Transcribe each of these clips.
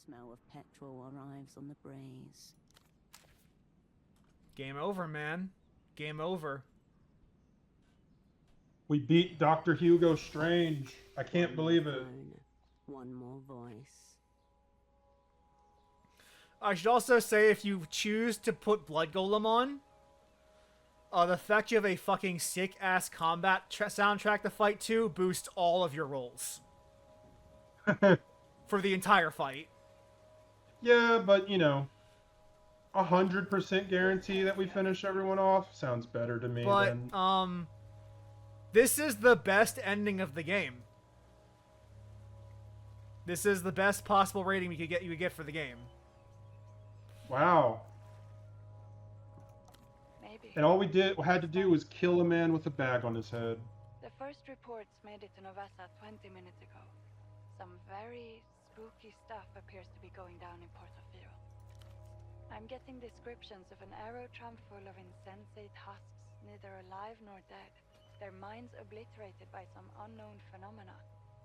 smell of petrol arrives on the breeze. Game over, man. Game over. We beat Dr. Hugo Strange. I can't believe it. One more voice. I should also say, if you choose to put Blood Golem on, the fact you have a fucking sick-ass combat soundtrack to fight to boosts all of your rolls. For the entire fight. Yeah, but, you know, 100% guarantee that we finish everyone off sounds better to me than... This is the best ending of the game. This is the best possible rating you could get for the game. Wow. Maybe. And all we had to do was kill a man with a bag on his head. The first reports made it to Novassa 20 minutes ago. Some very spooky stuff appears to be going down in Portofino. I'm getting descriptions of an aerotram full of insensate husks, neither alive nor dead. Their minds obliterated by some unknown phenomena.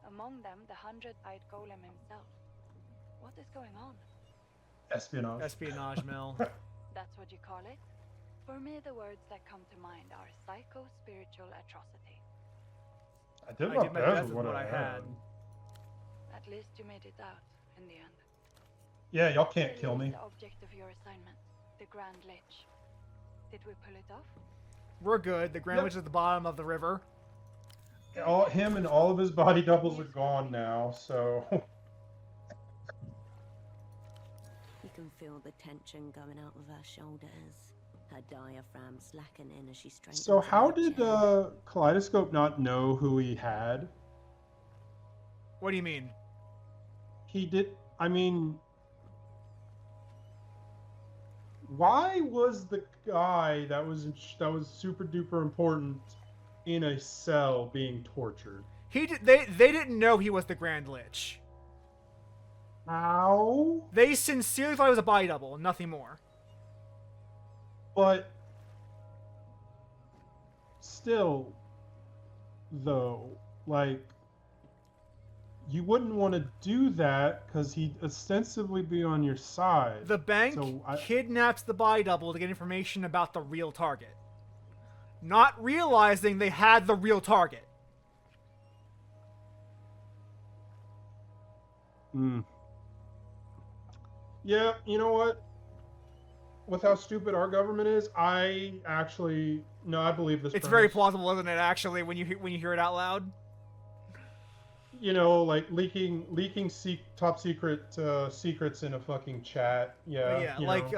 Among them, the 100-eyed golem himself. What is going on? Espionage. Espionage, Mel. That's what you call it? For me, the words that come to mind are psycho-spiritual atrocity. I did my my best with with what I had. At least you made it out, in the end. Yeah, y'all can't kill What me. is the object of your assignment? The Grand Lich. Did we pull it off? We're good. The Grand Witch is at the bottom of the river. Him and all of his body doubles are gone now, so... You can feel the tension going out of her shoulders. Her diaphragm slackening as she straightens. So how her did chair. Kaleidoscope not know who he had? What do you mean? He did... I mean... Why was the guy that was super duper important in a cell being tortured? They didn't know he was the Grand Lich. How? They sincerely thought it was a body double, nothing more. But still, though, like, you wouldn't want to do that because he'd ostensibly be on your side. The bank So kidnaps the body double to get information about the real target, not realizing they had the real target. Yeah, you know what? With how stupid our government is, I believe this. It's very plausible, isn't it? Actually, when you hear it out loud. You know, like leaking top secret secrets in a fucking chat. Yeah. Like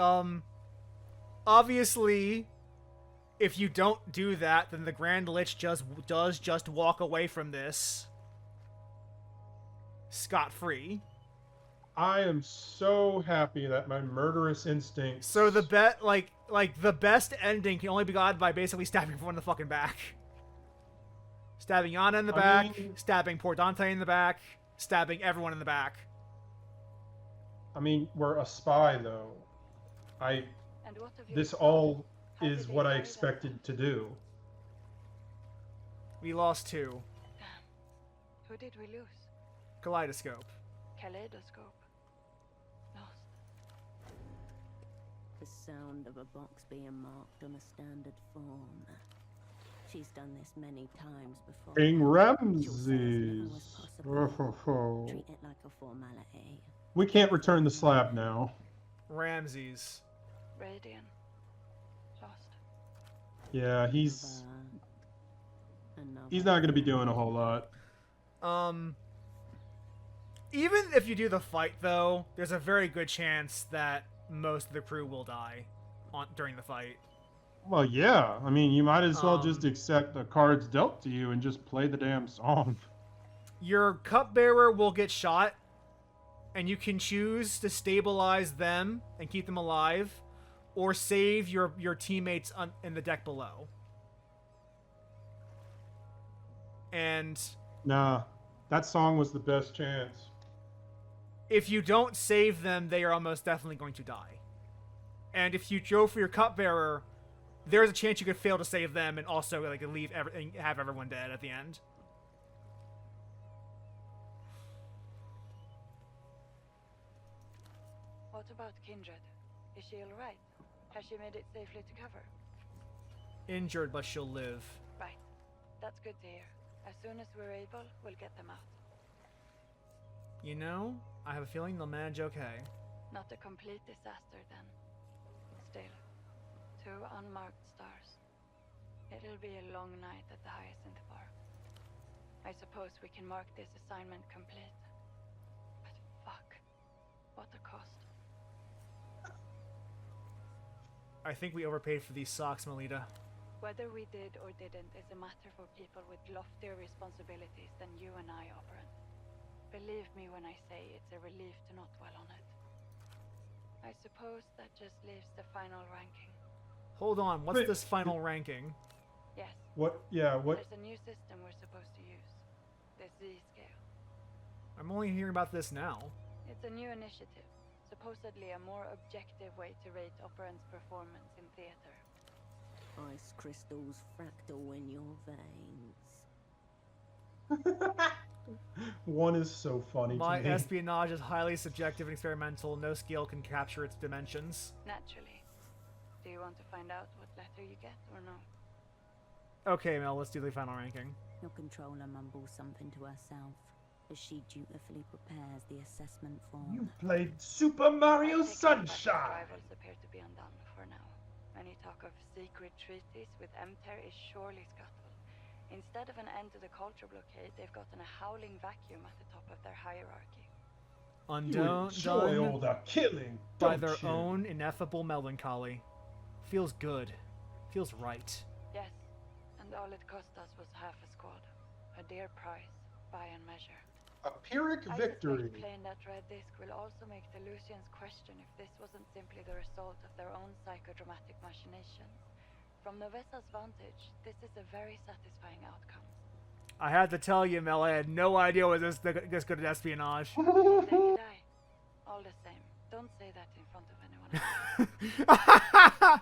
obviously, if you don't do that, then the Grand Lich does just walk away from this scot-free. I am so happy that my murderous instincts. So the the best ending can only be gotten by basically stabbing everyone in the fucking back. Stabbing Yana in the back, stabbing poor Dante in the back, stabbing everyone in the back. I mean, we're a spy, though. This all is what I expected to do. We lost 2. Damn. Who did we lose? Kaleidoscope. Kaleidoscope. Lost. The sound of a box being marked on a standard form. She's done this many times before. King Ramses. Treat it like a formality. We can't return the slab now. Ramses. Radiant. Lost. Yeah, he's not going to be doing a whole lot. Even if you do the fight, though, there's a very good chance that most of the crew will die during the fight. Well, yeah. I mean, you might as well just accept the cards dealt to you and just play the damn song. Your cupbearer will get shot, and you can choose to stabilize them and keep them alive, or save your teammates in the deck below. And... Nah, that song was the best chance. If you don't save them, they are almost definitely going to die. And if you go for your cupbearer, there's a chance you could fail to save them and also like have everyone dead at the end. What about Kindred? Is she alright? Has she made it safely to cover? Injured, but she'll live. Right. That's good to hear. As soon as we're able, we'll get them out. You know, I have a feeling they'll manage okay. Not a complete disaster then. Still, 2 unmarked stars. It'll be a long night at the Hyacinth Bar. I suppose we can mark this assignment complete. But fuck. What a cost. I think we overpaid for these socks, Melita. Whether we did or didn't is a matter for people with loftier responsibilities than you and I, Operant. Believe me when I say it's a relief to not dwell on it. I suppose that just leaves the final ranking. Hold on, what's Wait. this final ranking? Yes, What? Yeah. What? there's a new system we're supposed to use. The Z-scale. I'm only hearing about this now. It's a new initiative. Supposedly a more objective way to rate Operant's performance in theater. Ice crystals fractal in your veins. One is so funny My to me. espionage is highly subjective and experimental. No scale can capture its dimensions. Naturally. Do you want to find out what letter you get or no? Okay, Mel, let's do the final ranking. Your controller mumbles something to herself as she dutifully prepares the assessment form. You played Super Mario I take it back that Sunshine. rivals appear to be undone for now. Any talk of secret treaties with Emter is surely scuttled. Instead of an end to the culture blockade, they've gotten a howling vacuum at the top of their hierarchy. You enjoy all Undone the killing, by don't their you? own ineffable melancholy. Feels good. Feels right. Yes, and all it cost us was half a squad. A dear price, by and measure. A Pyrrhic I victory. suspect playing that red disc will also make the Lucians question if this wasn't simply the result of their own psychodramatic machinations. From Novesa's vantage, this is a very satisfying outcome. I had to tell you, Mel, I had no idea it was this good at espionage. So did I. All the same, don't say that in front of anyone else.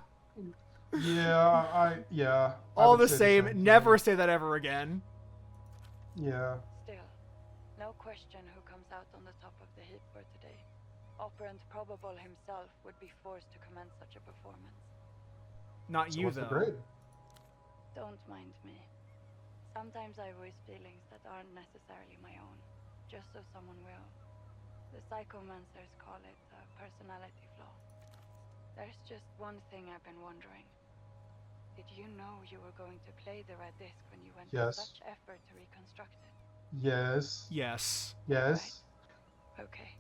Yeah. I All would the say same, never say that ever again. Yeah. Still, no question who comes out on the top of the heap for today. Operant Probable himself would be forced to commence such a performance. Not So you, what's the though. grade? Don't mind me. Sometimes I voice feelings that aren't necessarily my own, just so someone will. The psychomancers call it a personality flaw. There's just one thing I've been wondering. Did you know you were going to play the red disc when you went to Yes. such effort to reconstruct it? Yes. Yes. Yes. Okay.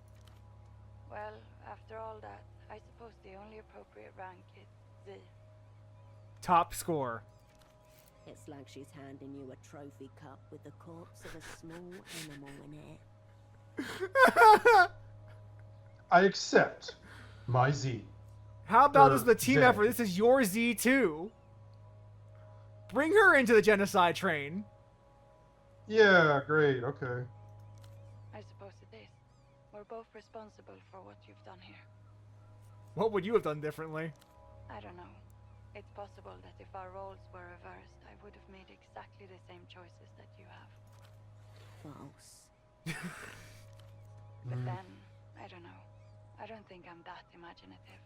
Well, after all that, I suppose the only appropriate rank is Z. Top score. It's like she's handing you a trophy cup with the corpse of a small animal in it. I accept my Z. How about For this is the team Zed. effort? This is your Z2. Bring her into the genocide train. Yeah, great. Okay. I suppose it is. We're both responsible for what you've done here. What would you have done differently? I don't know. It's possible that if our roles were reversed, I would have made exactly the same choices that you have. False. But then, I don't know. I don't think I'm that imaginative.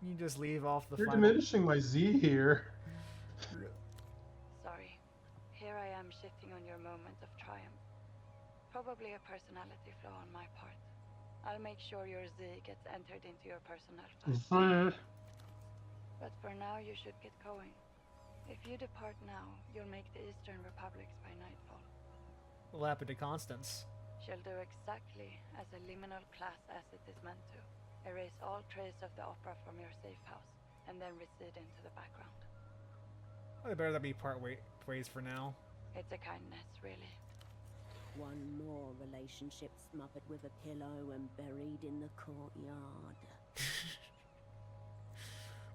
You just leave off the You're final. diminishing my Z here. Sorry. Here I am shitting on your moment of triumph. Probably a personality flaw on my part. I'll make sure your Z gets entered into your personal file. But for now, you should get going. If you depart now, you'll make the Eastern Republics by nightfall. What happened to Constance? She'll do exactly as a liminal class asset is meant to. Erase all trace of the opera from your safe house, and then recede into the background. Well, better that be ways for now. It's a kindness, really. One more relationship smothered with a pillow and buried in the courtyard.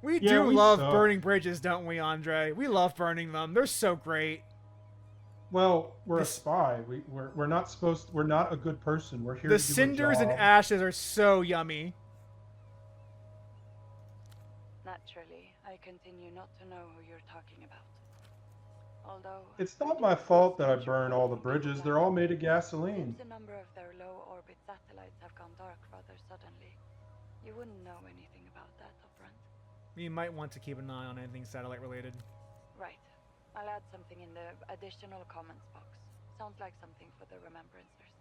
We Yeah, do we love suck. burning bridges, don't we, Andre? We love burning them. They're so great. Well, we're This- a spy. We're not supposed. We're not a good person. We're here The to do a cinders and job. ashes are so yummy. Naturally, I continue not to know who you're talking about. Although It's we not do my see fault that I strange burn all the reports from bridges. people They're all like made of gasoline. since a number of their low-orbit satellites have gone dark rather suddenly, you wouldn't know anything about that upfront. You might want to keep an eye on anything satellite related. Right. I'll add something in the additional comments box. Sounds like something for the Remembrancers.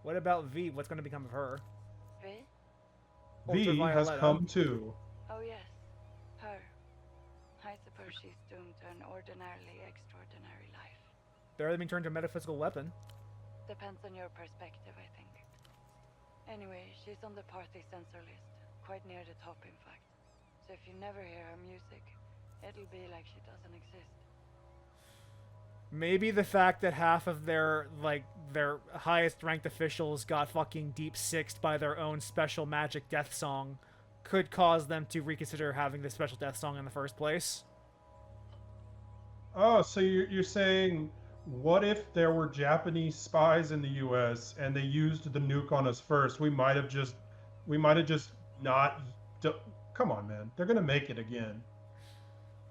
What about V? What's going to become of her? V? V has Ultravioletta. come too. Oh yes, her. I suppose she's doomed to an ordinarily extraordinary life. Better than being turned into a metaphysical weapon. Depends on your perspective, I think. Anyway, she's on the party censor list. Quite near the top, in fact. So if you never hear her music, it'll be like she doesn't exist. Maybe the fact that half of their highest ranked officials got fucking deep sixed by their own special magic death song could cause them to reconsider having the special death song in the first place. Oh, so you're saying, what if there were Japanese spies in the U.S. and they used the nuke on us first? We might have just not. Come on, man. They're gonna make it again.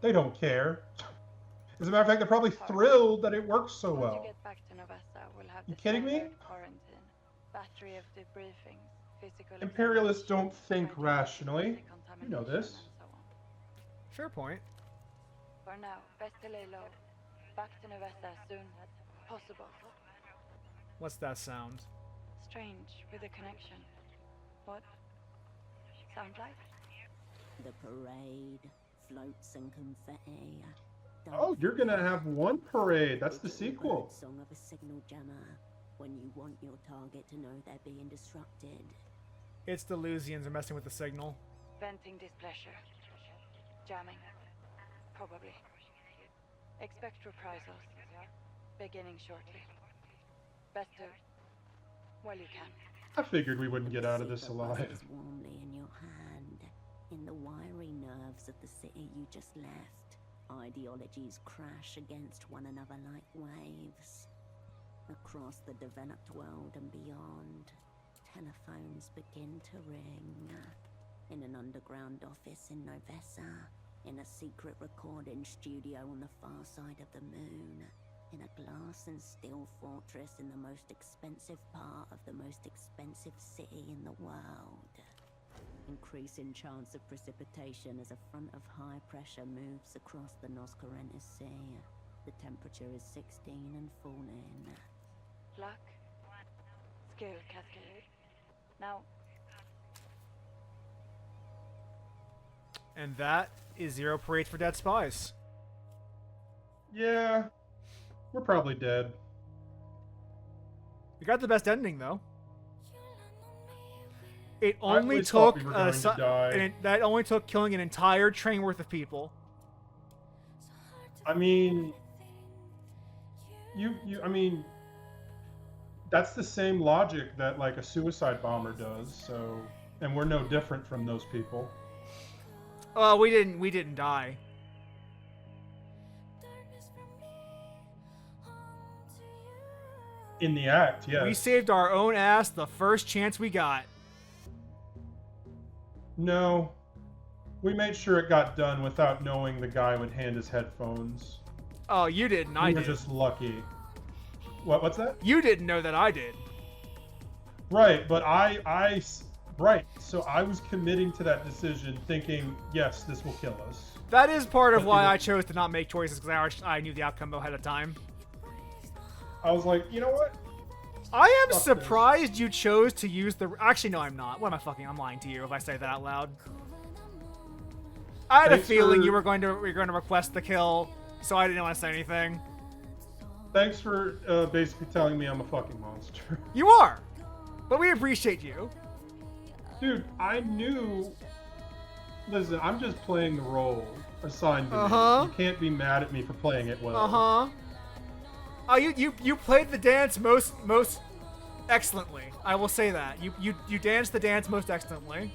They don't care. As a matter of fact, they're probably thrilled that it works so Once well. you get back to Novassa, we'll have You the kidding me? standard quarantine, battery of debriefings, physical Imperialists don't examinations, think try to rationally. prevent You know contamination, this. and so on. Fair point. For now, best to lay low. Back to Novassa as soon as possible. What's that sound? Strange with the connection. What? Sound like? The parade, floats and confetti. Oh, you're gonna have one parade. That's the Digital sequel. bird song of a signal jammer when you want your target to know they're being disrupted. It's the Lusians are messing with the signal. Venting displeasure. Jamming. Probably. Expect reprisals. Beginning shortly. Best to... well, you can. I figured we wouldn't The get out of this secret alive. buzzes warmly in your hand, in the wiry nerves of the city you just left. Ideologies crash against one another like waves. Across the developed world and beyond, telephones begin to ring. In an underground office in Novessa, in a secret recording studio on the far side of the moon, in a glass and steel fortress in the most expensive part of the most expensive city in the world. Increasing chance of precipitation as a front of high pressure moves across the Noscarentis Sea. The temperature is 16 and falling. Luck. Skill cascade. Now, And that is 0 parades for dead spies. Yeah, we're probably dead. We got the best ending though. It I only always thought took we were going to die. that only took killing an entire train worth of people. I mean, I mean, that's the same logic that like a suicide bomber does. So, and we're no different from those people. Oh, we didn't die. In the act, yes. We saved our own ass the first chance we got. No, we made sure it got done without knowing the guy would hand his headphones. Oh, you didn't. I We were did. just lucky. What's that? You didn't know that I did. Right, but right. So I was committing to that decision, thinking, yes, this will kill us. That is part of But why you know- I chose to not make choices because I knew the outcome ahead of time. I was like, you know what? I am Fuck surprised you chose to use the. Actually, no, I'm not. What am I fucking? I'm lying to you if I say that out loud. I had a Thanks feeling for- you were going to request the kill, so I didn't want to say anything. Thanks for basically telling me I'm a fucking monster. You are, but we appreciate you. Dude, I knew. Listen, I'm just playing the role assigned to Uh-huh. me. You can't be mad at me for playing it well. Uh huh. Oh, you played the dance most excellently. I will say that you danced the dance most excellently.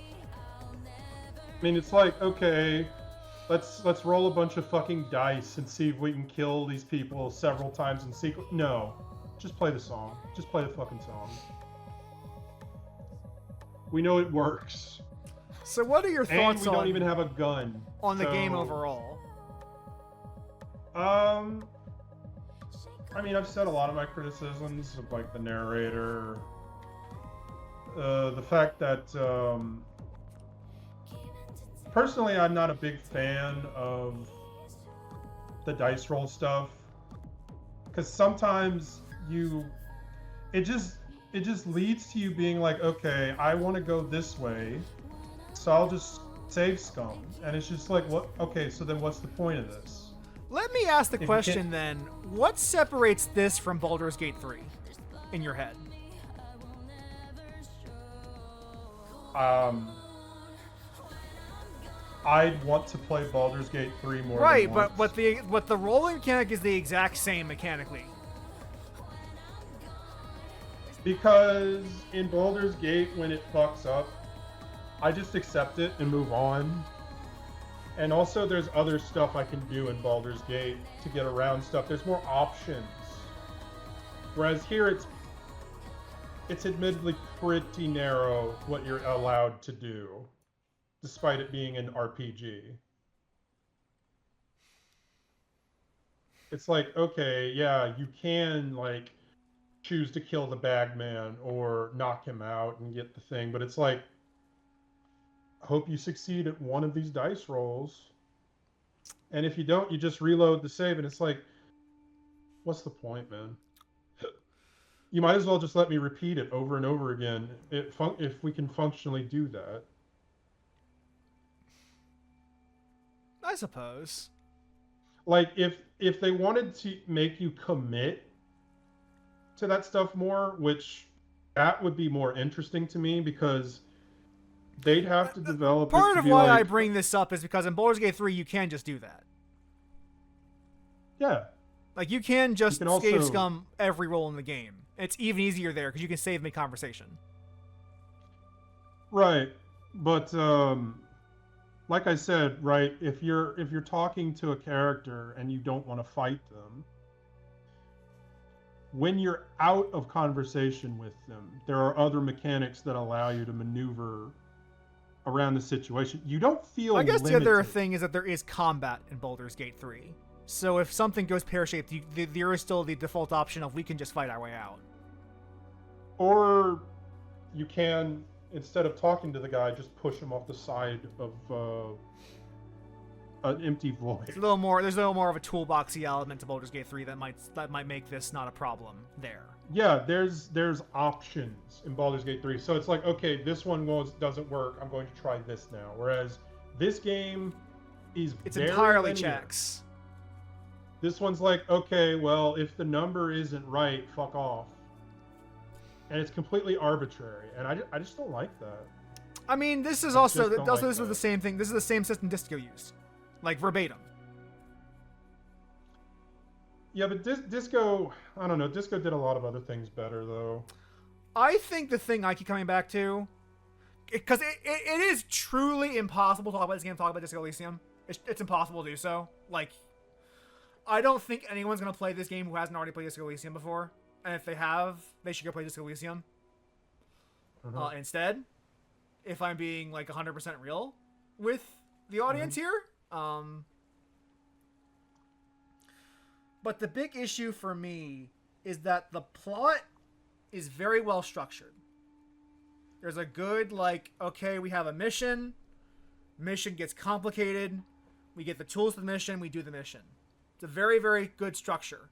I mean, it's like, okay, let's roll a bunch of fucking dice and see if we can kill these people several times in sequence. No, just play the song. Just play the fucking song. We know it works. So, what are your And thoughts we don't even have a gun. on the game so, overall? I mean, I've said a lot of my criticisms of like the narrator, the fact that personally, I'm not a big fan of the dice roll stuff because sometimes it just it just leads to you being like, okay, I want to go this way, so I'll just save scum, and it's just like, what? Okay, so then what's the point of this? Let me ask the If you question can't- then: what separates this from Baldur's Gate 3 in your head? I'd want to play Baldur's Gate 3 more. Right, than but once. the rolling mechanic is the exact same mechanically. Because in Baldur's Gate, when it fucks up, I just accept it and move on. And also, there's other stuff I can do in Baldur's Gate to get around stuff. There's more options. Whereas here, it's admittedly pretty narrow what you're allowed to do, despite it being an RPG. It's like, okay, yeah, you can like choose to kill the bagman or knock him out and get the thing, but it's like, hope you succeed at one of these dice rolls, and if you don't, you just reload the save, and it's like, what's the point, man? You might as well just let me repeat it over and over again if we can functionally do that. I suppose. Like if they wanted to make you commit to that stuff more, which that would be more interesting to me, because they'd have to develop Part it to of be why like, I bring this up is because in Baldur's Gate 3 you can just do that. yeah, Like you can just can save also- scum every roll in the game. It's even easier there because you can save mid-conversation. right. But like I said, right, if you're talking to a character and you don't want to fight them, when you're out of conversation with them, there are other mechanics that allow you to maneuver around the situation. You don't feel I guess the other limited. thing is that there is combat in Baldur's Gate 3. So if something goes pear-shaped, there is still the default option of we can just fight our way out. Or you can, instead of talking to the guy, just push him off the side of an empty void. There's a little more of a toolboxy element to Baldur's Gate 3 that might make this not a problem there. Yeah, there's options in Baldur's Gate 3. So it's like, okay, this one doesn't work. I'm going to try this now. Whereas this game is It's very entirely linear. checks. This one's like, okay, well, if the number isn't right, fuck off. And it's completely arbitrary, and I just don't like that. I mean, this is I also just don't like this was that. the same thing. This is the same system Disco used, like verbatim. Yeah, but Disco, I don't know. Disco did a lot of other things better, though. I think the thing I keep coming back to, because it is truly impossible to talk about this game, talk about Disco Elysium. It's impossible to do so. Like, I don't think anyone's gonna play this game who hasn't already played Disco Elysium before. And if they have, they should go play Disco Elysium. Instead, if I'm being like 100% real with the audience here. But the big issue for me is that the plot is very well structured. There's a good, like, okay, we have a mission. Mission gets complicated. We get the tools for the mission. We do the mission. It's a very, very good structure.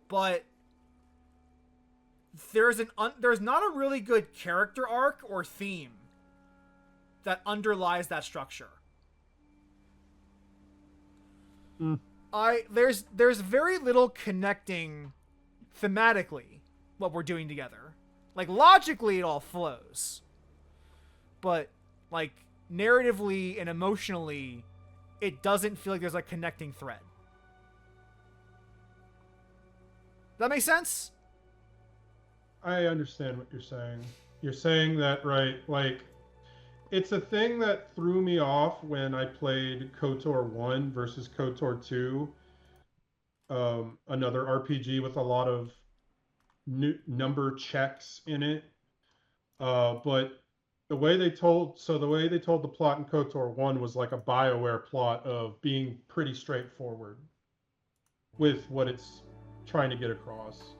But there's not a really good character arc or theme that underlies that structure. There's very little connecting thematically what we're doing together. Like logically it all flows. But like narratively and emotionally it doesn't feel like there's a connecting thread. That make sense? I understand what you're saying. You're saying that, right, like, it's a thing that threw me off when I played KOTOR 1 versus KOTOR 2, another RPG with a lot of number checks in it. But the way they told the plot in KOTOR 1 was like a BioWare plot of being pretty straightforward with what it's trying to get across.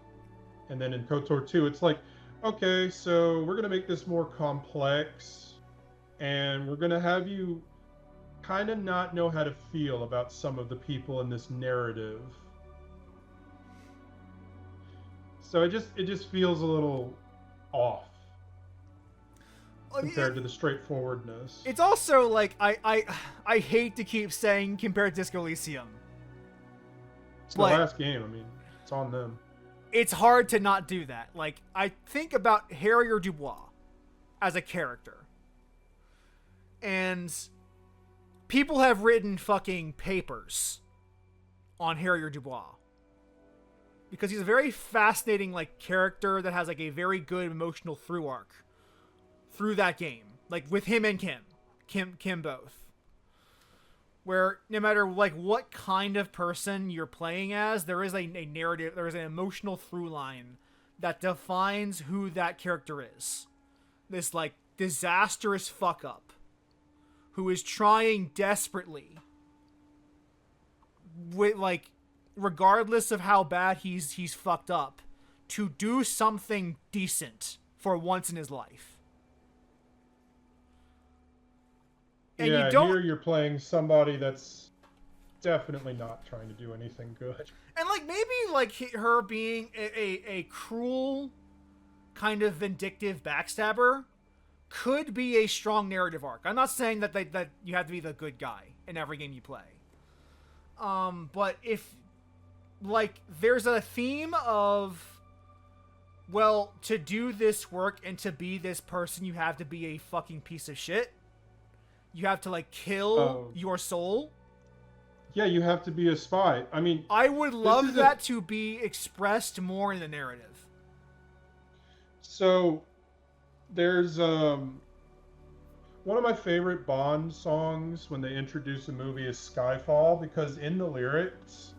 And then in KOTOR 2, it's like, okay, so we're gonna make this more complex, and we're gonna have you kind of not know how to feel about some of the people in this narrative. So it just feels a little off compared to the straightforwardness. It's also like I hate to keep saying compared to Disco Elysium. It's the last game. I mean, it's on them. It's hard to not do that. Like, I think about Harrier Dubois as a character. And people have written fucking papers on Harrier Dubois. Because he's a very fascinating, like, character that has, like, a very good emotional through arc through that game. Like, with him and Kim both. Where no matter, like, what kind of person you're playing as, there is a narrative, there is an emotional through line that defines who that character is. This, like, disastrous fuck up who is trying desperately with, like, regardless of how bad he's fucked up, to do something decent for once in his life. And yeah, you don't... here you're playing somebody that's definitely not trying to do anything good. And, like, maybe, like, her being a cruel, kind of vindictive backstabber could be a strong narrative arc. I'm not saying that that you have to be the good guy in every game you play. But if, like, there's a theme of, well, to do this work and to be this person, you have to be a fucking piece of shit. You have to, like, kill your soul. Yeah, you have to be a spy. I mean, I would love that to be expressed more in the narrative. So, there's one of my favorite Bond songs when they introduce a movie is Skyfall, because in the lyrics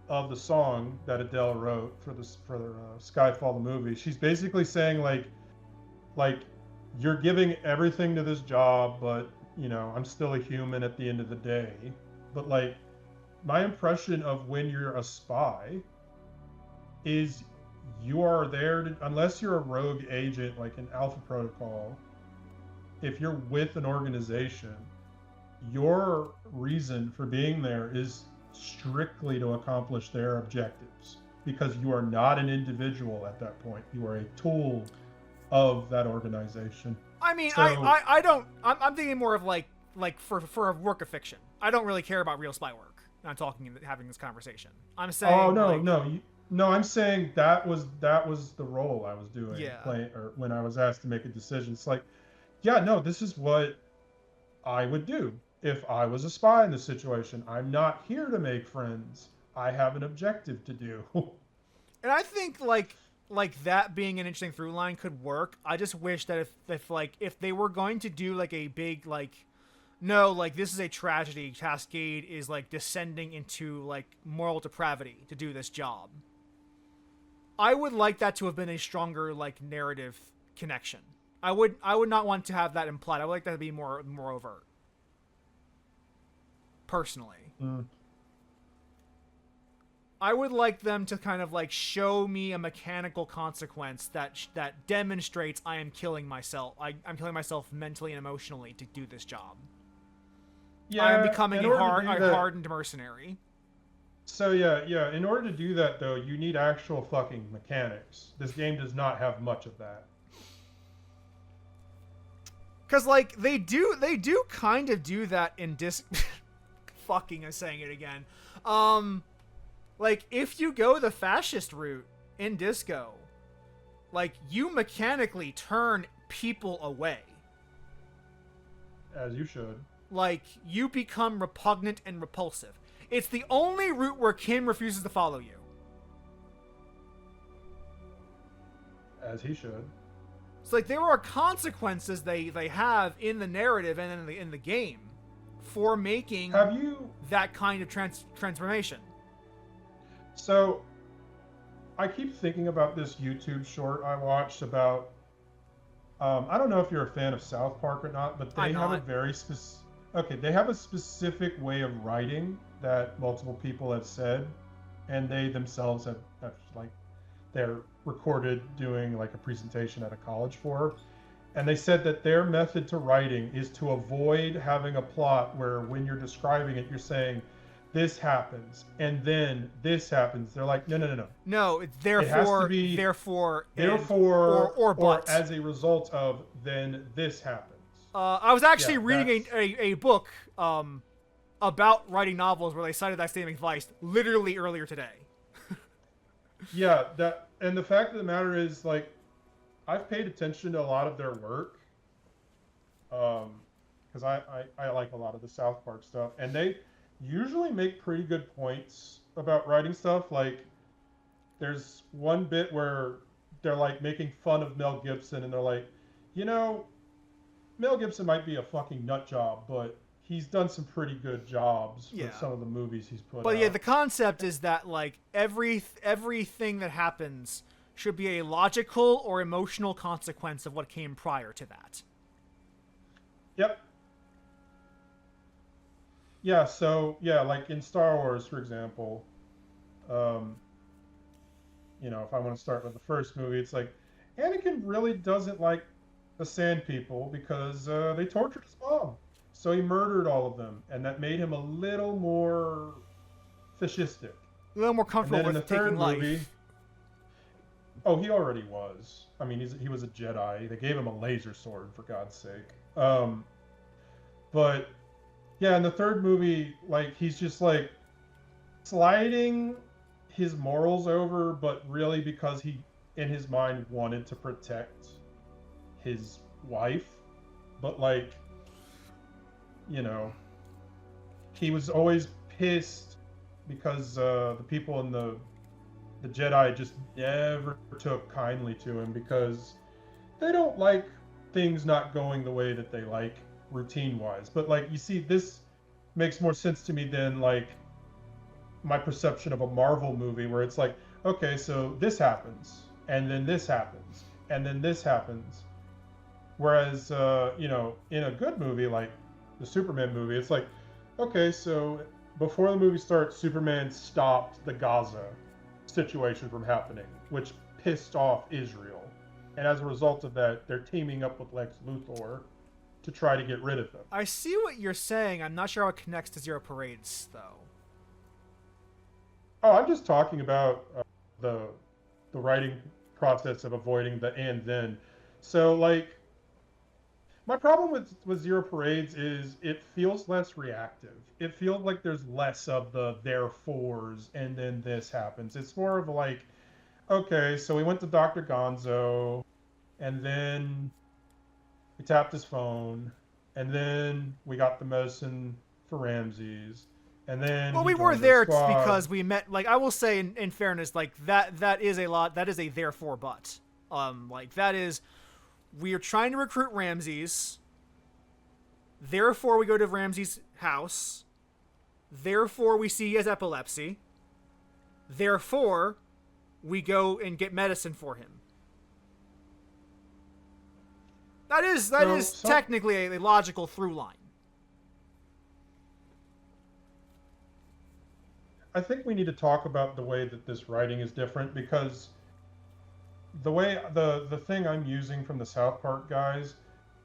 of the song that Adele wrote for Skyfall the movie, she's basically saying like you're giving everything to this job, but you know, I'm still a human at the end of the day. But, like, my impression of when you're a spy is you are there to, unless you're a rogue agent like an Alpha Protocol, if you're with an organization, your reason for being there is strictly to accomplish their objectives, because you are not an individual at that point. You are a tool of that organization. I mean, so, I don't... I'm thinking more of, like for a work of fiction. I don't really care about real spy work. I'm having this conversation. I'm saying... Oh, no, like, no, I'm saying that was the role I was doing. Yeah. Or when I was asked to make a decision. It's like, yeah, no, this is what I would do if I was a spy in this situation. I'm not here to make friends. I have an objective to do. And I think, like that being an interesting through line could work. I just wish that if they were going to do, like, a big, like, no, like, this is a tragedy, Cascade is, like, descending into, like, moral depravity to do this job, I would like that to have been a stronger, like, narrative connection. I would not want to have that implied. I would like that to be more overt. Personally. I would like them to kind of, like, show me a mechanical consequence that demonstrates I am killing myself. I'm killing myself mentally and emotionally to do this job. Yeah, I am becoming a hardened mercenary. So yeah. In order to do that, though, you need actual fucking mechanics. This game does not have much of that. Cause, like, they do kind of do that in fucking, I'm saying it again. Like, if you go the fascist route in Disco, like, you mechanically turn people away. As you should. Like, you become repugnant and repulsive. It's the only route where Kim refuses to follow you. As he should. It's like there are consequences they have in the narrative and in the game for making that kind of transformation. So, I keep thinking about this YouTube short I watched about. I don't know if you're a fan of South Park or not, but they have a very they have a specific way of writing that multiple people have said, and they themselves have like they're recorded doing like a presentation at a college for her. And they said that their method to writing is to avoid having a plot where when you're describing it, you're saying, this happens, and then this happens. They're like, no, no, no, no. No, it's It has to be therefore, therefore, but. as a result of, then this happens. I was actually Yeah, reading a book about writing novels where they cited that same advice literally earlier today. Yeah, and the fact of the matter is, like, I've paid attention to a lot of their work, because I like a lot of the South Park stuff, and they usually make pretty good points about writing stuff. Like, there's one bit where they're like making fun of Mel Gibson, and they're like, you know, Mel Gibson might be a fucking nut job, but he's done some pretty good jobs for some of the movies he's put out. But yeah, the concept is that like everything that happens should be a logical or emotional consequence of what came prior to that. Yep. Yeah, so yeah, like in Star Wars, for example, you know, if I want to start with the first movie, it's like Anakin really doesn't like the Sand People because they tortured his mom. So he murdered all of them, and that made him a little more fascistic. A little more comfortable in with the taking third life. movie, oh, he already was. I mean, he was a Jedi. They gave him a laser sword, for God's sake. But yeah, in the third movie, like, he's just like sliding his morals over, but really because he, in his mind, wanted to protect his wife. But like, you know, he was always pissed because the people in the Jedi just never took kindly to him because they don't like things not going the way that they like routine-wise. But like, you see, this makes more sense to me than like my perception of a Marvel movie where it's like, okay, so this happens, and then this happens, and then this happens. Whereas, you know, in a good movie like the Superman movie, it's like, okay, so before the movie starts, Superman stopped the Gaza situation from happening, which pissed off Israel. And as a result of that, they're teaming up with Lex Luthor to try to get rid of them. I see what you're saying. I'm not sure how it connects to Zero Parades, though. Oh, I'm just talking about the writing process of avoiding the and then. So, like, my problem with Zero Parades is it feels less reactive. It feels like there's less of the therefores and then this happens. It's more of like, okay, so we went to Dr. Gonzo, and then we tapped his phone, and then we got the medicine for Ramses, and then well, we were there because we met. Like, I will say, in fairness, like that is a lot. That is a therefore but. Like, that is, we are trying to recruit Ramses. Therefore, we go to Ramses' house. Therefore, we see he has epilepsy. Therefore, we go and get medicine for him. That is technically a logical through line. I think we need to talk about the way that this writing is different, because the way the thing I'm using from the South Park guys,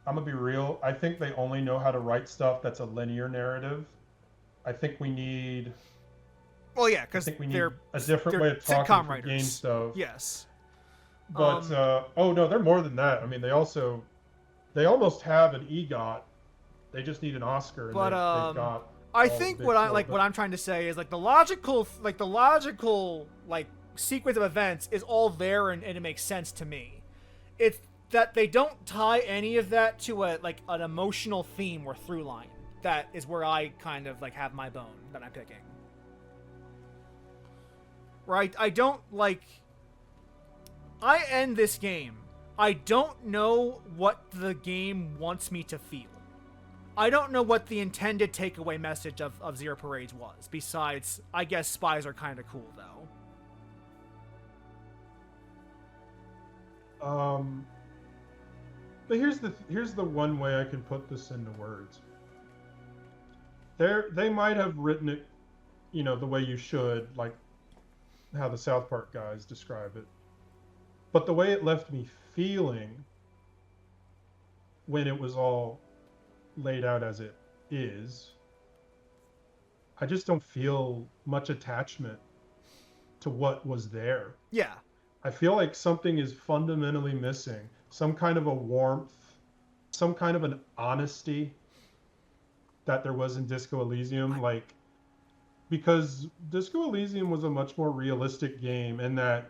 I'm gonna be real, I think they only know how to write stuff that's a linear narrative. I think we need Well, yeah, because they're a different way of talking for game stuff. Yes. But oh no, they're more than that. I mean, they almost have an EGOT. They just need an Oscar, and but they've got. I think what I'm trying to say is like the logical sequence of events is all there, and it makes sense to me. It's that they don't tie any of that to an emotional theme or through line. That is where I kind of like have my bone that I'm picking. Right? I don't like. I end this game. I don't know what the game wants me to feel. I don't know what the intended takeaway message of Zero Parades was. Besides, I guess spies are kind of cool, though. But here's the one way I can put this into words. They might have written it, the way you should, like how the South Park guys describe it. But the way it left me feeling when it was all laid out as it is, I just don't feel much attachment to what was there. Yeah. I feel like something is fundamentally missing. Some kind of a warmth, some kind of an honesty that there was in Disco Elysium. Like, because Disco Elysium was a much more realistic game, and that,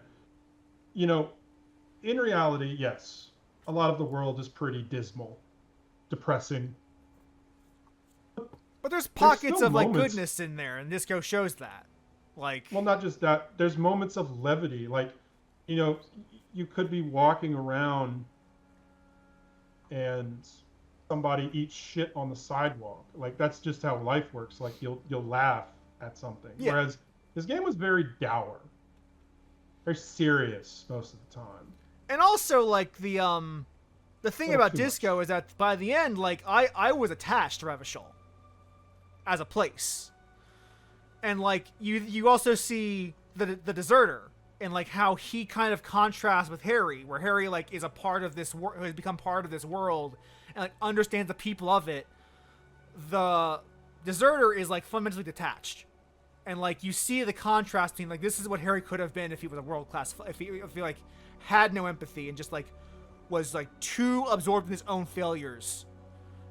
you know, in reality, yes, a lot of the world is pretty dismal, depressing. But there's pockets still of like moments. goodness in there, and Disco shows that. Like, Well, not just that, there's moments of levity. Like, you know, you could be walking around and somebody eats shit on the sidewalk. Like, that's just how life works. Like, you'll laugh at something. Yeah. Whereas this game was very dour, very serious most of the time. and also like the thing Little about too Disco is that by the end, like I was attached to Revachol as a place, and like you also see the deserter and like how he kind of contrasts with Harry, where Harry like is a part of this world, has become part of this world, and like understands the people of it. The deserter is like fundamentally detached, and like you see the contrast between like this is what Harry could have been if he was a world class, if he like had no empathy and just like was like too absorbed in his own failures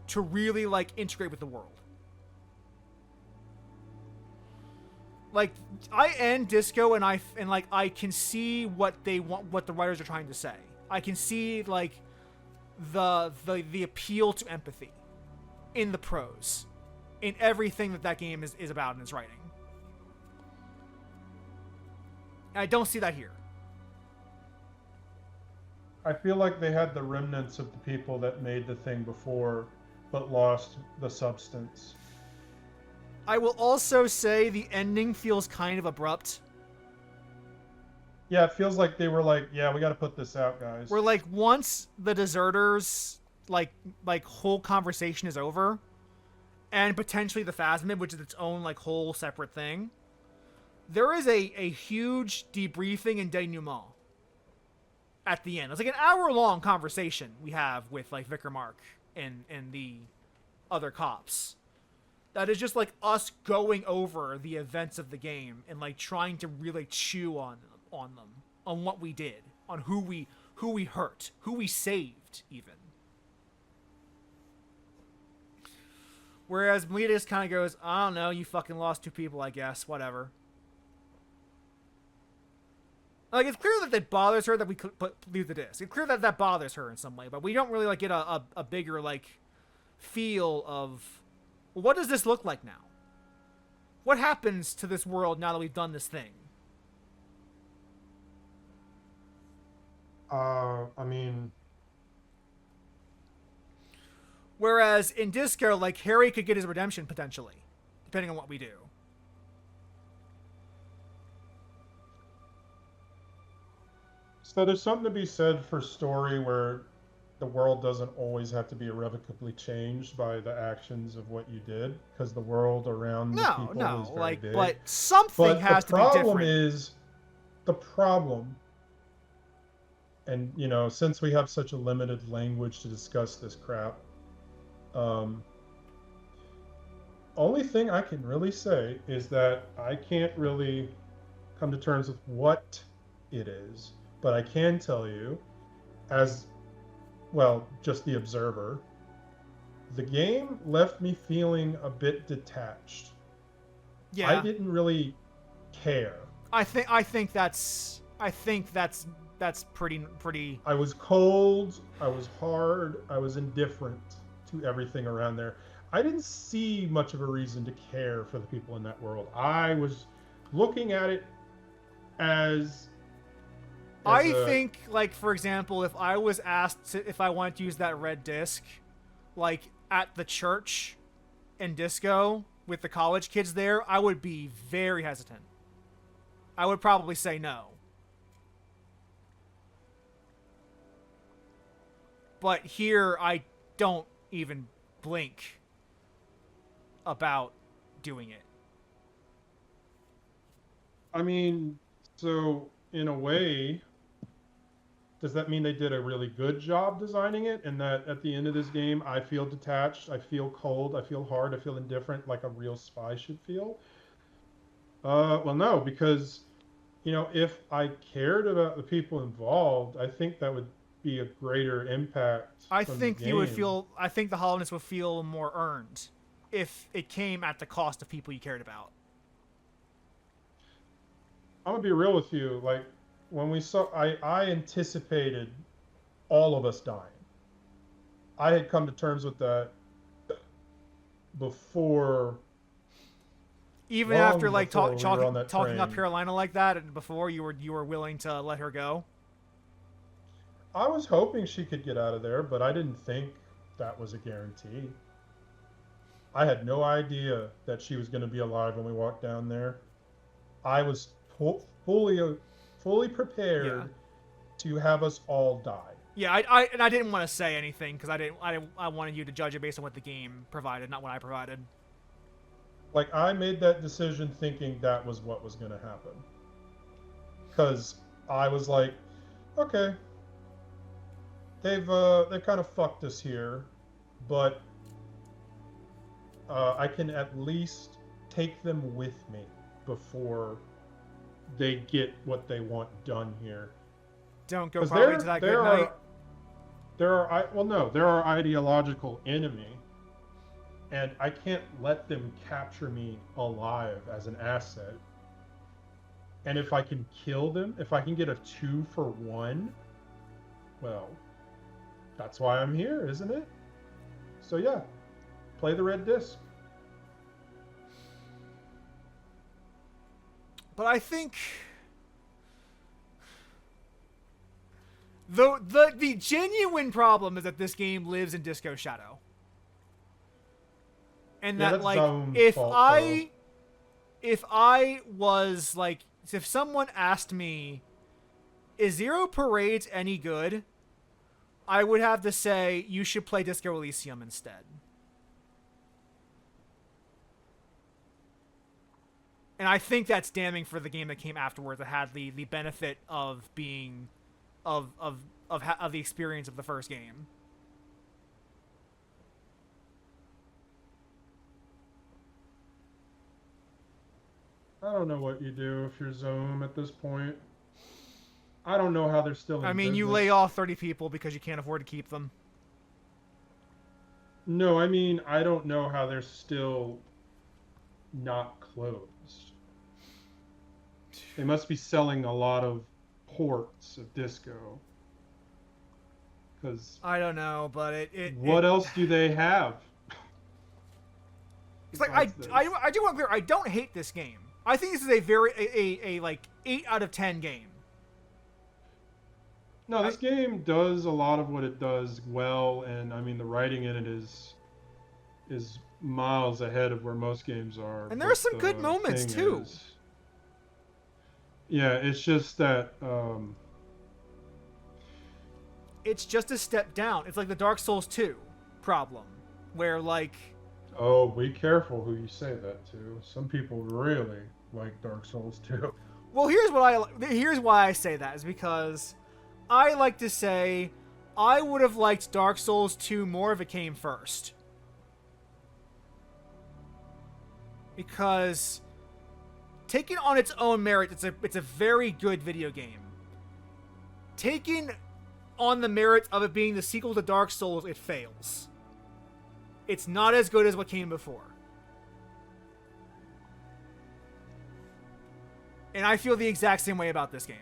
to really like integrate with the world. Like I end Disco and I can see what they want, what the writers are trying to say. I can see like the appeal to empathy in the prose, in everything that game is about in its writing. And I don't see that here. I feel like they had the remnants of the people that made the thing before, but lost the substance. I will also say the ending feels kind of abrupt. Yeah, it feels like they were like, yeah, we got to put this out, guys. Where like once the deserters like whole conversation is over, and potentially the Phasmid, which is its own like whole separate thing, there is a huge debriefing and denouement at the end. It's like an hour-long conversation we have with like Vicar Mark and the other cops. That is just like us going over the events of the game and like trying to really chew on them, on what we did, on who we hurt, who we saved, even. Whereas Melita just kind of goes, I don't know, you fucking lost 2 people, I guess, whatever. Like, it's clear that that bothers her that we leave the disc. It's clear that that bothers her in some way, but we don't really like get a bigger like feel of, well, what does this look like now? What happens to this world now that we've done this thing? I mean, Whereas in Disco, like, Harry could get his redemption potentially, depending on what we do. so there's something to be said for story where the world doesn't always have to be irrevocably changed by the actions of what you did, because the world around the people is very big. But something But has the to be problem different. is the problem, and you know, since we have such a limited language to discuss this crap, only thing I can really say is that I can't really come to terms with what it is, but I can tell you, as well, just the observer, the game left me feeling a bit detached. Yeah, I didn't really care. I think that's pretty. I was cold, I was hard, I was indifferent to everything around there. I didn't see much of a reason to care for the people in that world. I was looking at it as I think, like, for example, if I was asked if I wanted to use that red disc, like, at the church in Disco with the college kids there, I would be very hesitant. I would probably say no. But here, I don't even blink about doing it. I mean, So, in a way, does that mean they did a really good job designing it? And that at the end of this game, I feel detached, I feel cold, I feel hard, I feel indifferent, like a real spy should feel? Well, no, because, if I cared about the people involved, I think that would be a greater impact I from the think you would game. feel. I think the hollowness would feel more earned if it came at the cost of people you cared about. I'm gonna be real with you. Like when we saw, I anticipated all of us dying. I had come to terms with that before, Even after long like before we were on that talking up train. Carolina like that, and before you were willing to let her go. I was hoping she could get out of there, but I didn't think that was a guarantee. I had no idea that she was going to be alive when we walked down there. I was fully Yeah. prepared to have us all die. Yeah, and I didn't want to say anything because I wanted you to judge it based on what the game provided, not what I provided. Like I made that decision thinking that was what was going to happen. Cuz I was like, okay, they've kind of fucked us here, but I can at least take them with me before they get what they want done here. Don't go Because partway into that good night. there are ideological enemy, and I can't let them capture me alive as an asset. And if I can kill them, if I can get a 2-for-1, well, that's why I'm here, isn't it? So yeah, play the red disc. But I think the genuine problem is that this game lives in Disco Shadow. And Yeah, that that's like Zome's fault, though. if I was like if someone asked me, is Zero Parades any good? I would have to say you should play Disco Elysium instead. And I think that's damning for the game that came afterwards that had the benefit of being of the experience of the first game. I don't know what you do if you're Zome at this point. I don't know how they're still in I mean, you lay business. off 30 people because you can't afford to keep them. No, I mean, I don't know how they're still not closed. They must be selling a lot of ports of Disco. Because I don't know, but what else do they have? it's like besides this? I do want to be clear. I don't hate this game. I think this is a very a like 8 out of 10 game. No, this game does a lot of what it does well, and I mean the writing in it is miles ahead of where most games are. And there are But some good the moments thing too. is, yeah, it's just that It's just a step down. It's like the Dark Souls 2 problem, where like oh, be careful who you say that to. Some people really like Dark Souls too. well, here's why I say that is because I like to say I would have liked Dark Souls 2 more if it came first. Because taken on its own merit, it's a very good video game. Taken on the merit of it being the sequel to Dark Souls, it fails. It's not as good as what came before. And I feel the exact same way about this game.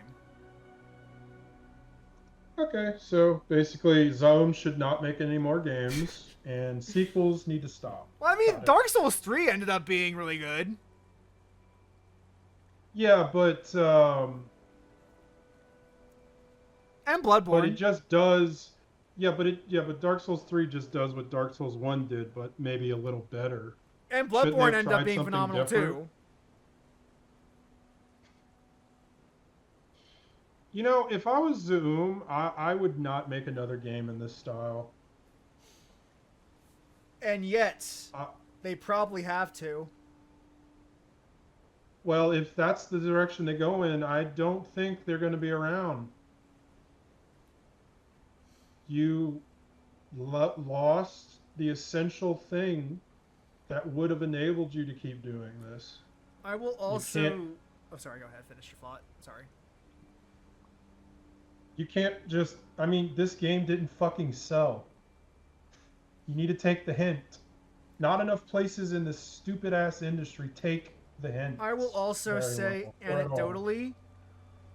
Okay, so basically, Zone should not make any more games, and sequels need to stop. Well, I mean, Got it. Dark Souls 3 ended up being really good. Yeah, And but Bloodborne. it just does. But Dark Souls 3 just does what Dark Souls 1 did, but maybe a little better. And Shouldn't they Bloodborne have ended up tried being something phenomenal different? too. If I was Zoom, I would not make another game in this style. And yet, Uh, they probably have to. Well, if that's the direction they go in, I don't think they're going to be around. You lost the essential thing that would have enabled you to keep doing this. I will You can't also. Oh, sorry. Go ahead. Finish your thought. Sorry. you can't just I mean, this game didn't fucking sell. You need to take the hint. Not enough places in this stupid ass industry take the I will hints also very say, well, or at all. anecdotally,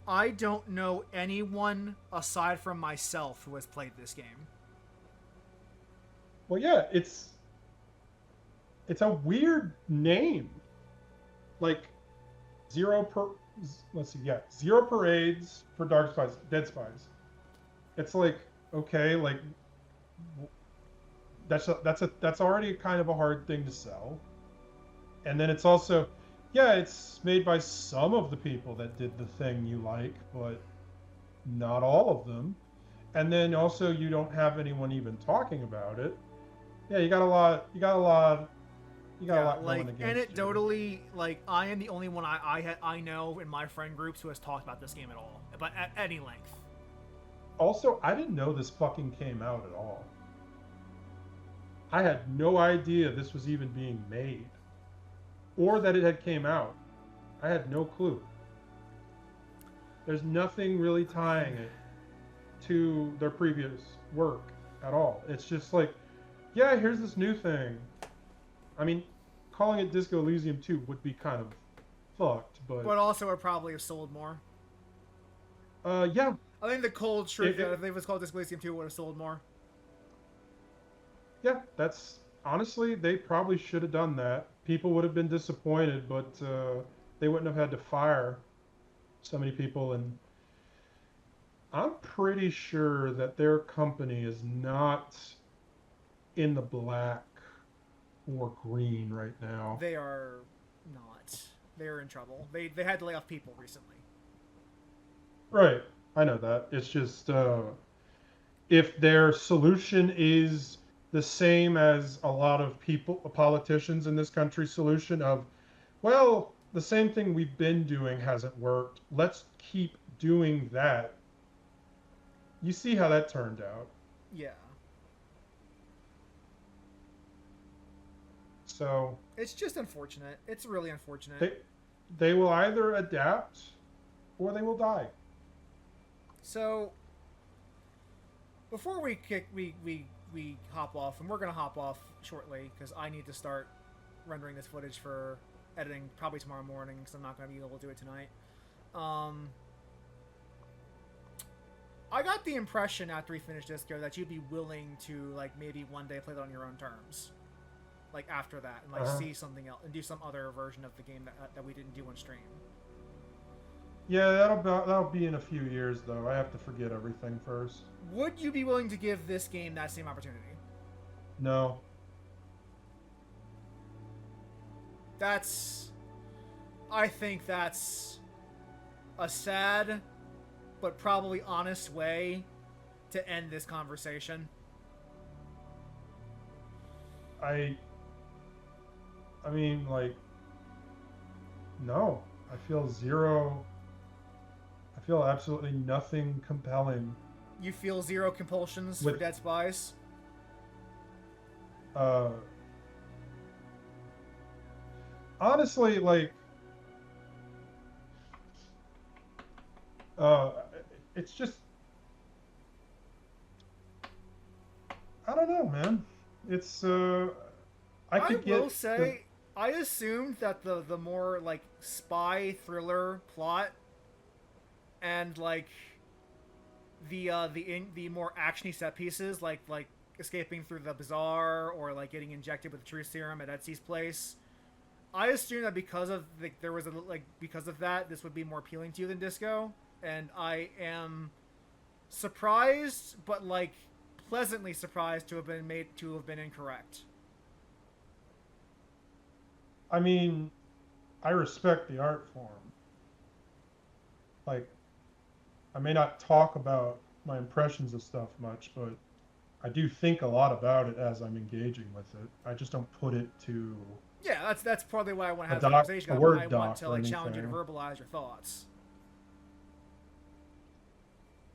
I don't know anyone aside from myself who has played this game. Well, yeah, it's a weird name. Like zero per let's see, yeah, zero parades for Dark Spies, Dead Spies. It's like okay, like that's already kind of a hard thing to sell. And then it's also, yeah, it's made by some of the people that did the thing you like, but not all of them. And then also you don't have anyone even talking about it. Yeah, you got a lot. You got a lot. You got a Yeah, lot like going against you. anecdotally, like I am the only one I know in my friend groups who has talked about this game at all, but at any length. Also, I didn't know this fucking came out at all. I had no idea this was even being made, or that it had came out. I had no clue. There's nothing really tying it to their previous work at all. It's just like, yeah, here's this new thing. I mean, calling it Disco Elysium 2 would be kind of fucked, but also it probably have sold more. yeah, I think the cold truth It- that if it was called Disco Elysium 2 would have sold more. yeah, that's honestly, they probably should have done that. People would have been disappointed, but they wouldn't have had to fire so many people. And I'm pretty sure that their company is not in the black or green right now. They are not. They are in trouble. They had to lay off people recently. Right, I know that. It's just if their solution is the same as a lot of people, politicians in this country's solution of, well, the same thing we've been doing hasn't worked. Let's keep doing that. You see how that turned out. Yeah. So It's just unfortunate. It's really unfortunate. they will either adapt or they will die. So before we hop off, and we're gonna hop off shortly because I need to start rendering this footage for editing probably tomorrow morning because I'm not gonna be able to do it tonight. I got the impression after we finished Disco that you'd be willing to like maybe one day play it on your own terms, like after that, and like see something else and do some other version of the game that we didn't do on stream. Yeah, that'll be in a few years though. I have to forget everything first. Would you be willing to give this game that same opportunity? No. I think that's a sad but probably honest way to end this conversation. I mean, like, no. I feel absolutely nothing compelling. You feel zero compulsions With- for Dead Spies? Honestly, like, it's just, I don't know, man. It's, I could get. will say, I assumed that the more like spy thriller plot and like the more actiony set pieces like escaping through the bazaar or like getting injected with the truth serum at Etsy's place. I assumed that because of because of that, this would be more appealing to you than Disco, and I am surprised, but like pleasantly surprised to have been incorrect. I mean, I respect the art form. Like, I may not talk about my impressions of stuff much, but I do think a lot about it as I'm engaging with it. I just don't put it to Yeah, that's probably why I want to A have the doc- conversation. a I word want doc to or like challenge you to anything. verbalize your thoughts.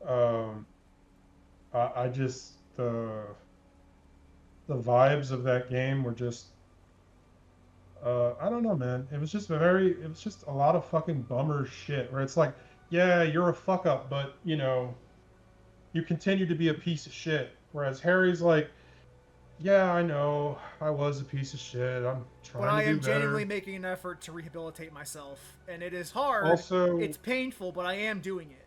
Um, I just the vibes of that game were just I don't know, man. It was just a lot of fucking bummer shit where it's like, yeah, you're a fuck up, but you continue to be a piece of shit. Whereas Harry's like, yeah, I know, I was a piece of shit. I'm But trying I to do am genuinely better. making an effort to rehabilitate myself, and it is hard. Also, It's painful, but I am doing it.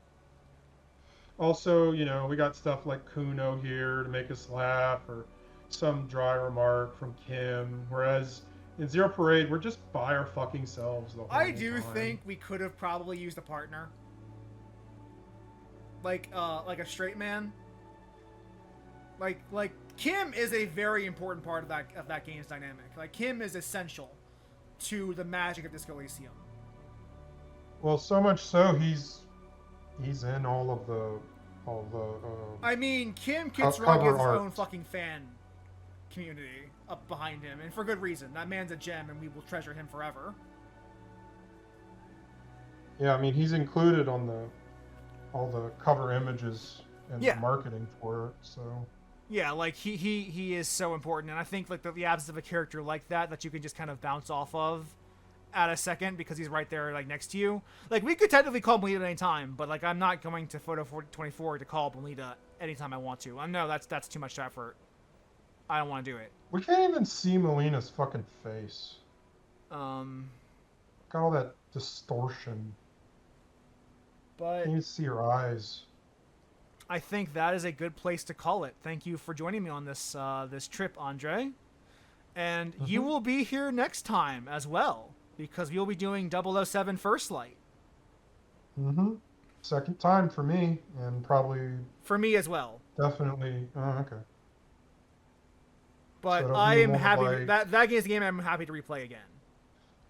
we got stuff like Kuno here to make us laugh, or some dry remark from Kim. Whereas in Zero Parade, we're just by our fucking selves the I whole do time. think we could have probably used a partner, like a straight man. Like Kim is a very important part of that game's dynamic. Like Kim is essential to the magic of Disco Elysium. Well, so much so he's in all the I mean, Kim Kitsrug has cover his own art. fucking fan community up behind him, and for good reason. That man's a gem, and we will treasure him forever. Yeah, I mean he's included on all the cover images and the Yeah. marketing for it. So Yeah, like he is so important, and I think like the absence of a character like that you can just kind of bounce off of at a second because he's right there like next to you. Like we could technically call Melita at any time, but like I'm not going to Photo 24 to call Melita anytime I want to. I know that's too much effort. I don't want to do it. we can't even see Melina's fucking face. Um, Got all that distortion. but Can't even see her eyes. I think that is a good place to call it. Thank you for joining me on this this trip, Andre. And you will be here next time as well, because we will be doing 007 First Light. Second time for me, and probably For me as well. definitely. Oh, okay. But So it'll I be am more happy like- that game's a game I'm happy to replay again.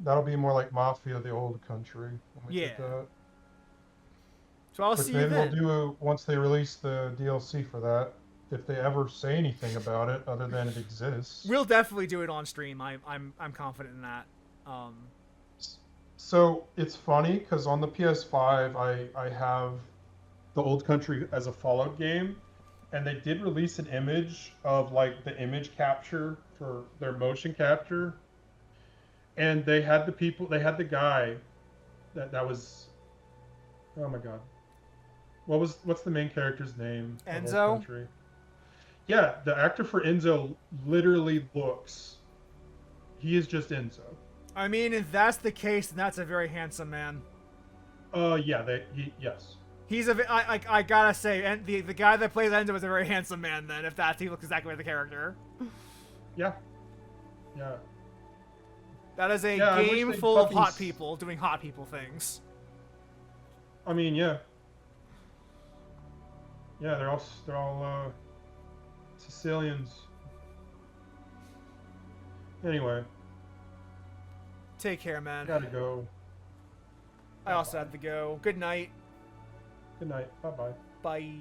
That'll be more like Mafia: The Old Country. When we did Yeah. that. So I'll Which see you maybe then. we'll do once they release the DLC for that. If they ever say anything about it, other than it exists. We'll definitely do it on stream. I'm confident in that. So it's funny because on the PS5, I have the Old Country as a Fallout game, and they did release an image of like the image capture for their motion capture, and they had the guy that was, oh my god, what's the main character's name? of Old Enzo? Country? Yeah, the actor for Enzo literally looks. He is just Enzo. I mean, if that's the case, then that's a very handsome man. Yeah, yes. He's I gotta say, and the guy that plays Enzo is a very handsome man. Then, if he looks exactly like the character, Yeah. that is a Yeah, I wish game they'd full of fucking hot people doing hot people things. I mean, yeah. Yeah, they're all Sicilians. Anyway, Take care, man. gotta go. I also have to go. Good night. Good night. Bye bye. Bye.